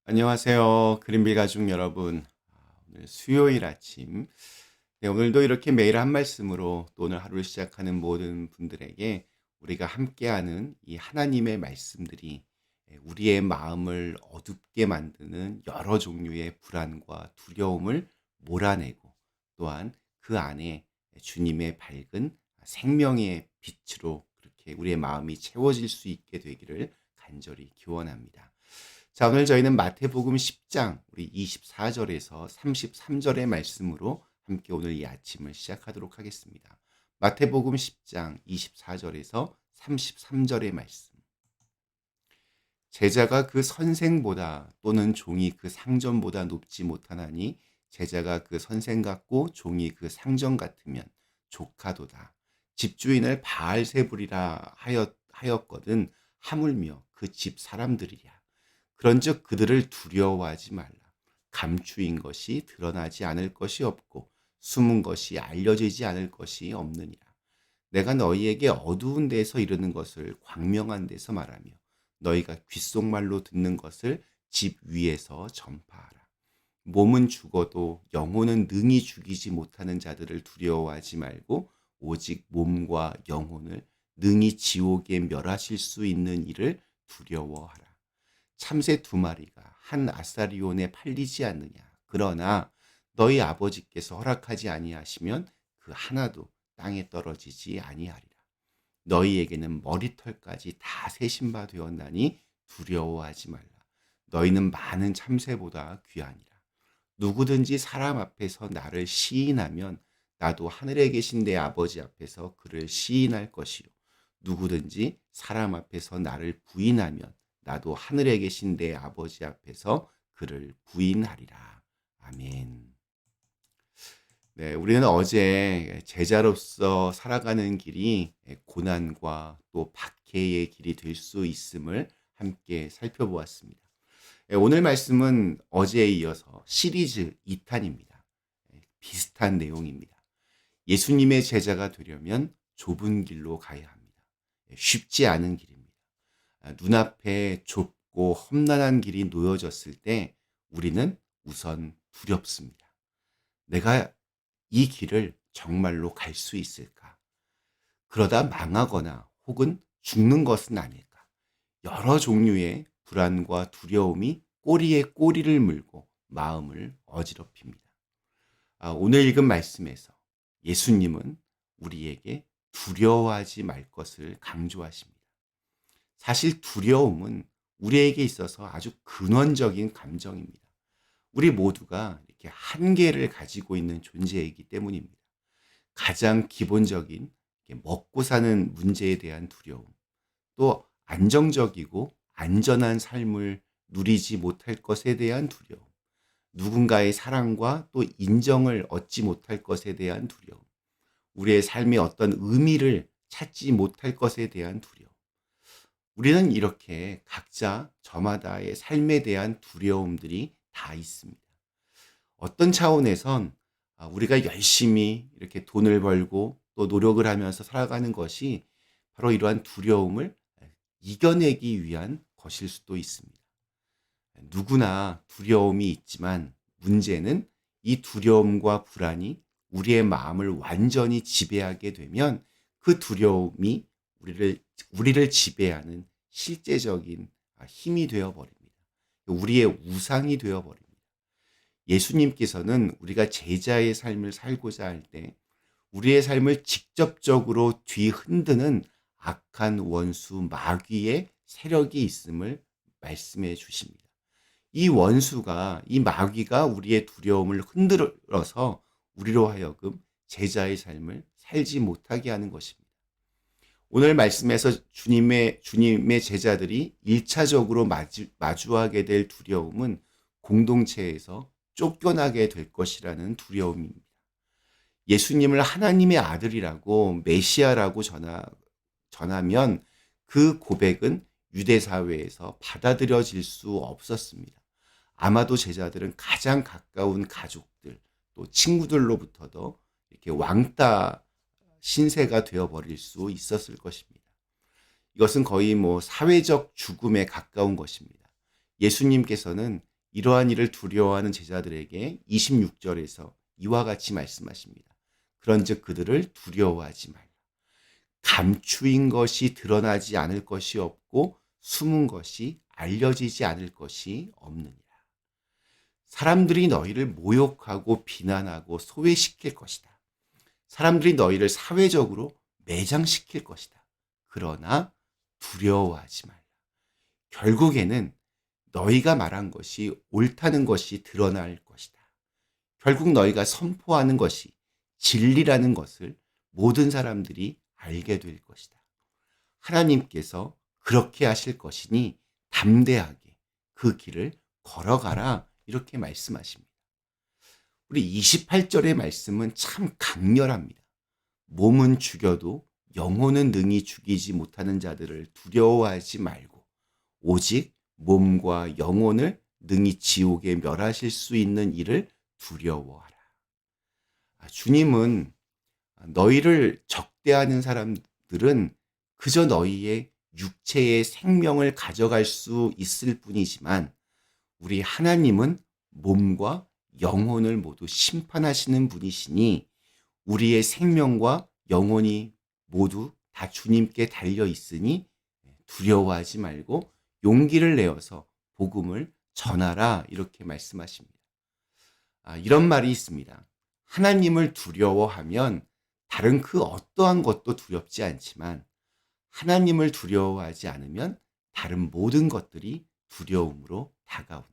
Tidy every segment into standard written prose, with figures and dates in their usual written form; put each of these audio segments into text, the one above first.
안녕하세요. 그린빌 가족 여러분. 오늘 수요일 아침. 네, 오늘도 이렇게 매일 한 말씀으로 또 오늘 하루를 시작하는 모든 분들에게 우리가 함께하는 이 하나님의 말씀들이 우리의 마음을 어둡게 만드는 여러 종류의 불안과 두려움을 몰아내고 또한 그 안에 주님의 밝은 생명의 빛으로 그렇게 우리의 마음이 채워질 수 있게 되기를 간절히 기원합니다. 자, 오늘 저희는 마태복음 10장 우리 24절에서 33절의 말씀으로 함께 오늘 이 아침을 시작하도록 하겠습니다. 마태복음 10장 24절에서 33절의 말씀. 제자가 그 선생보다 또는 종이 그 상전보다 높지 못하나니 제자가 그 선생 같고 종이 그 상전 같으면 조카도다. 집주인을 바알세불이라 하였거든 하물며 그 집 사람들이랴. 그런즉 그들을 두려워하지 말라. 감추인 것이 드러나지 않을 것이 없고 숨은 것이 알려지지 않을 것이 없느니라. 내가 너희에게 어두운 데서 이르는 것을 광명한 데서 말하며 너희가 귓속말로 듣는 것을 집 위에서 전파하라. 몸은 죽어도 영혼은 능히 죽이지 못하는 자들을 두려워하지 말고 오직 몸과 영혼을 능히 지옥에 멸하실 수 있는 이를 두려워하라. 참새 두 마리가 한 아사리온에 팔리지 않느냐. 그러나 너희 아버지께서 허락하지 아니하시면 그 하나도 땅에 떨어지지 아니하리라. 너희에게는 머리털까지 다 세신 바 되었나니 두려워하지 말라. 너희는 많은 참새보다 귀하니라. 누구든지 사람 앞에서 나를 시인하면 나도 하늘에 계신 내 아버지 앞에서 그를 시인할 것이요. 누구든지 사람 앞에서 나를 부인하면 나도 하늘에 계신 내 아버지 앞에서 그를 부인하리라. 아멘. 네, 우리는 어제 제자로서 살아가는 길이 고난과 또 박해의 길이 될 수 있음을 함께 살펴보았습니다. 오늘 말씀은 어제에 이어서 시리즈 2탄입니다. 비슷한 내용입니다. 예수님의 제자가 되려면 좁은 길로 가야 합니다. 쉽지 않은 길입니다. 눈앞에 좁고 험난한 길이 놓여졌을 때 우리는 우선 두렵습니다. 내가 이 길을 정말로 갈 수 있을까? 그러다 망하거나 혹은 죽는 것은 아닐까? 여러 종류의 불안과 두려움이 꼬리에 꼬리를 물고 마음을 어지럽힙니다. 오늘 읽은 말씀에서 예수님은 우리에게 두려워하지 말 것을 강조하십니다. 사실 두려움은 우리에게 있어서 아주 근원적인 감정입니다. 우리 모두가 이렇게 한계를 가지고 있는 존재이기 때문입니다. 가장 기본적인 먹고 사는 문제에 대한 두려움, 또 안정적이고 안전한 삶을 누리지 못할 것에 대한 두려움, 누군가의 사랑과 또 인정을 얻지 못할 것에 대한 두려움, 우리의 삶의 어떤 의미를 찾지 못할 것에 대한 두려움. 우리는 이렇게 각자 저마다의 삶에 대한 두려움들이 다 있습니다. 어떤 차원에선 우리가 열심히 이렇게 돈을 벌고 또 노력을 하면서 살아가는 것이 바로 이러한 두려움을 이겨내기 위한 것일 수도 있습니다. 누구나 두려움이 있지만 문제는 이 두려움과 불안이 우리의 마음을 완전히 지배하게 되면 그 두려움이 우리를 지배하는 실제적인 힘이 되어버립니다. 우리의 우상이 되어버립니다. 예수님께서는 우리가 제자의 삶을 살고자 할 때 우리의 삶을 직접적으로 뒤흔드는 악한 원수 마귀의 세력이 있음을 말씀해 주십니다. 이 원수가, 이 마귀가 우리의 두려움을 흔들어서 우리로 하여금 제자의 삶을 살지 못하게 하는 것입니다. 오늘 말씀에서 주님의 제자들이 1차적으로 마주하게 될 두려움은 공동체에서 쫓겨나게 될 것이라는 두려움입니다. 예수님을 하나님의 아들이라고 메시아라고 전하면 그 고백은 유대 사회에서 받아들여질 수 없었습니다. 아마도 제자들은 가장 가까운 가족들 또 친구들로부터도 이렇게 왕따 신세가 되어버릴 수 있었을 것입니다. 이것은 거의 사회적 죽음에 가까운 것입니다. 예수님께서는 이러한 일을 두려워하는 제자들에게 26절에서 이와 같이 말씀하십니다. 그런즉 그들을 두려워하지 말라. 감추인 것이 드러나지 않을 것이 없고 숨은 것이 알려지지 않을 것이 없느니라. 사람들이 너희를 모욕하고 비난하고 소외시킬 것이다. 사람들이 너희를 사회적으로 매장시킬 것이다. 그러나 두려워하지 말라. 결국에는 너희가 말한 것이 옳다는 것이 드러날 것이다. 결국 너희가 선포하는 것이 진리라는 것을 모든 사람들이 알게 될 것이다. 하나님께서 그렇게 하실 것이니 담대하게 그 길을 걸어가라, 이렇게 말씀하십니다. 우리 28절의 말씀은 참 강렬합니다. 몸은 죽여도 영혼은 능히 죽이지 못하는 자들을 두려워하지 말고 오직 몸과 영혼을 능히 지옥에 멸하실 수 있는 이를 두려워하라. 주님은 너희를 적대하는 사람들은 그저 너희의 육체의 생명을 가져갈 수 있을 뿐이지만 우리 하나님은 몸과 영혼을 모두 심판하시는 분이시니 우리의 생명과 영혼이 모두 다 주님께 달려 있으니 두려워하지 말고 용기를 내어서 복음을 전하라, 이렇게 말씀하십니다. 이런 말이 있습니다. 하나님을 두려워하면 다른 그 어떠한 것도 두렵지 않지만 하나님을 두려워하지 않으면 다른 모든 것들이 두려움으로 다가온다.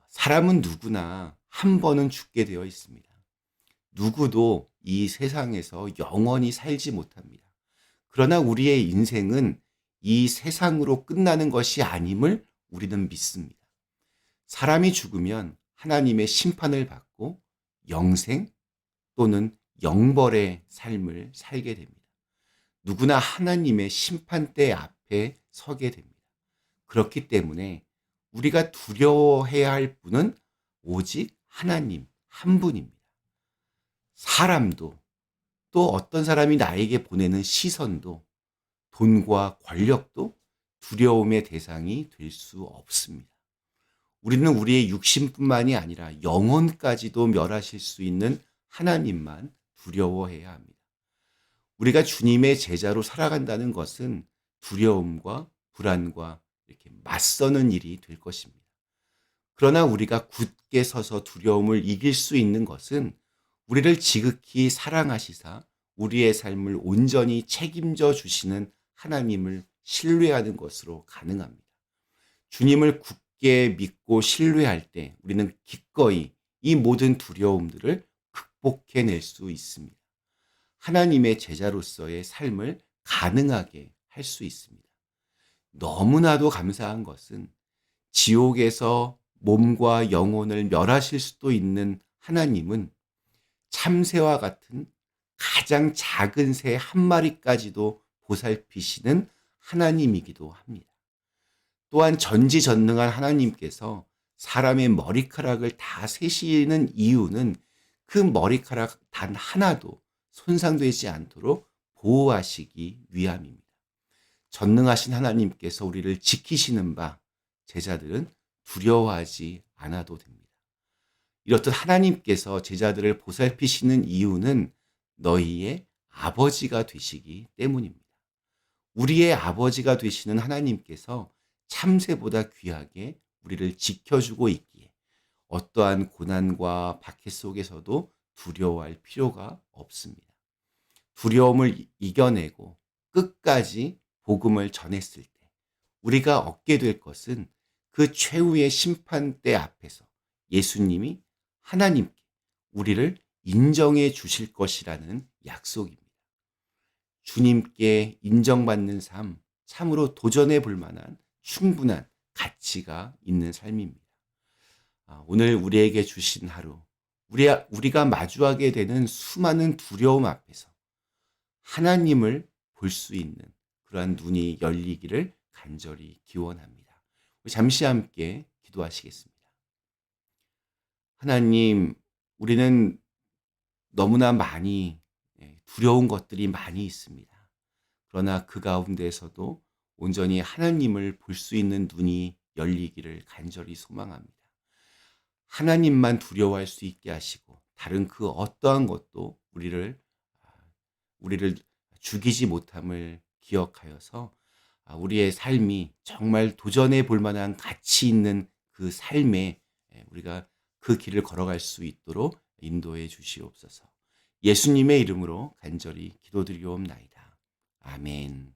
사람은 누구나 한 번은 죽게 되어 있습니다. 누구도 이 세상에서 영원히 살지 못합니다. 그러나 우리의 인생은 이 세상으로 끝나는 것이 아님을 우리는 믿습니다. 사람이 죽으면 하나님의 심판을 받고 영생 또는 영벌의 삶을 살게 됩니다. 누구나 하나님의 심판대 앞에 서게 됩니다. 그렇기 때문에 우리가 두려워해야 할 분은 오직 하나님 한 분입니다. 사람도, 또 어떤 사람이 나에게 보내는 시선도, 돈과 권력도 두려움의 대상이 될 수 없습니다. 우리는 우리의 육신뿐만이 아니라 영혼까지도 멸하실 수 있는 하나님만 두려워해야 합니다. 우리가 주님의 제자로 살아간다는 것은 두려움과 불안과 이렇게 맞서는 일이 될 것입니다. 그러나 우리가 굳게 서서 두려움을 이길 수 있는 것은 우리를 지극히 사랑하시사 우리의 삶을 온전히 책임져 주시는 하나님을 신뢰하는 것으로 가능합니다. 주님을 굳게 믿고 신뢰할 때 우리는 기꺼이 이 모든 두려움들을 극복해낼 수 있습니다. 하나님의 제자로서의 삶을 가능하게 할 수 있습니다. 너무나도 감사한 것은 지옥에서 몸과 영혼을 멸하실 수도 있는 하나님은 참새와 같은 가장 작은 새 한 마리까지도 보살피시는 하나님이기도 합니다. 또한 전지전능한 하나님께서 사람의 머리카락을 다 세시는 이유는 그 머리카락 단 하나도 손상되지 않도록 보호하시기 위함입니다. 전능하신 하나님께서 우리를 지키시는 바 제자들은 두려워하지 않아도 됩니다. 이렇듯 하나님께서 제자들을 보살피시는 이유는 너희의 아버지가 되시기 때문입니다. 우리의 아버지가 되시는 하나님께서 참새보다 귀하게 우리를 지켜주고 있기에 어떠한 고난과 박해 속에서도 두려워할 필요가 없습니다. 두려움을 이겨내고 끝까지 복음을 전했을 때 우리가 얻게 될 것은 그 최후의 심판대 앞에서 예수님이 하나님께 우리를 인정해 주실 것이라는 약속입니다. 주님께 인정받는 삶, 참으로 도전해 볼 만한 충분한 가치가 있는 삶입니다. 오늘 우리에게 주신 하루, 우리가 마주하게 되는 수많은 두려움 앞에서 하나님을 볼 수 있는 그러한 눈이 열리기를 간절히 기원합니다. 잠시 함께 기도하시겠습니다. 하나님, 우리는 너무나 많이 두려운 것들이 많이 있습니다. 그러나 그 가운데에서도 온전히 하나님을 볼 수 있는 눈이 열리기를 간절히 소망합니다. 하나님만 두려워할 수 있게 하시고 다른 그 어떠한 것도 우리를 죽이지 못함을 기억하여서 우리의 삶이 정말 도전해 볼 만한 가치 있는 그 삶에 우리가 그 길을 걸어갈 수 있도록 인도해 주시옵소서. 예수님의 이름으로 간절히 기도드리옵나이다. 아멘.